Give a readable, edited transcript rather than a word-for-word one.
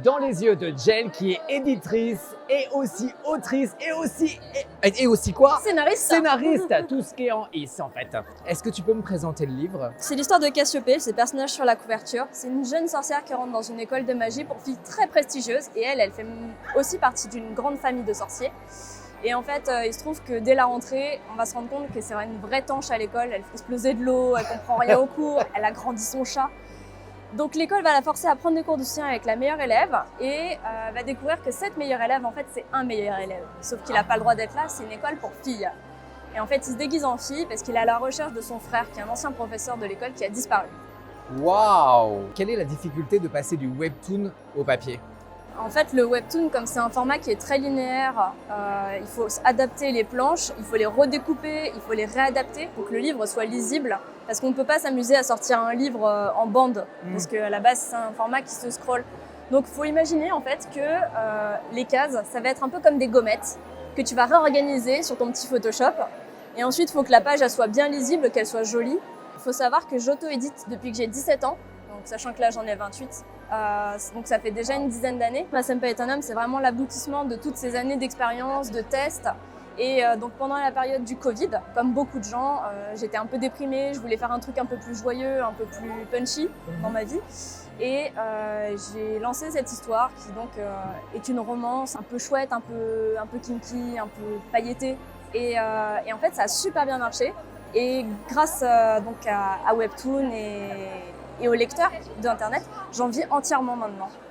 dans les yeux de Jen qui est éditrice et aussi autrice et aussi quoi? Scénariste, tout ce qui est en is en fait. Est-ce que tu peux me présenter le livre? C'est l'histoire de Cassiopée, c'est le personnage sur la couverture. C'est une jeune sorcière qui rentre dans une école de magie pour filles très prestigieuse et elle fait aussi partie d'une grande famille de sorciers. Et en fait, il se trouve que dès la rentrée, on va se rendre compte que c'est une vraie tanche à l'école. Elle fait exploser de l'eau, elle comprend rien au cours, elle a grandi son chat. Donc l'école va la forcer à prendre des cours de soutien avec la meilleure élève et va découvrir que cette meilleure élève, en fait, c'est un meilleur élève. Sauf qu'il n'a pas le droit d'être là, c'est une école pour filles. Et en fait, il se déguise en fille parce qu'il est à la recherche de son frère, qui est un ancien professeur de l'école qui a disparu. Waouh! Quelle est la difficulté de passer du webtoon au papier? En fait, le webtoon, comme c'est un format qui est très linéaire, il faut adapter les planches, il faut les redécouper, il faut les réadapter pour que le livre soit lisible. Parce qu'on ne peut pas s'amuser à sortir un livre en bande, parce qu'à la base, c'est un format qui se scrolle. Donc, il faut imaginer en fait que les cases, ça va être un peu comme des gommettes que tu vas réorganiser sur ton petit Photoshop. Et ensuite, il faut que la page elle soit bien lisible, qu'elle soit jolie. Il faut savoir que j'auto-édite depuis que j'ai 17 ans, donc sachant que là, j'en ai 28. Donc ça fait déjà une dizaine d'années. Ma Senpai est un homme, c'est vraiment l'aboutissement de toutes ces années d'expérience, de tests. Et donc pendant la période du Covid, comme beaucoup de gens, j'étais un peu déprimée, je voulais faire un truc un peu plus joyeux, un peu plus punchy dans ma vie. Et j'ai lancé cette histoire qui donc est une romance un peu chouette, un peu kinky, un peu pailletée. Et en fait, ça a super bien marché. Et grâce donc à Webtoon et aux lecteurs d'Internet, j'en vis entièrement maintenant.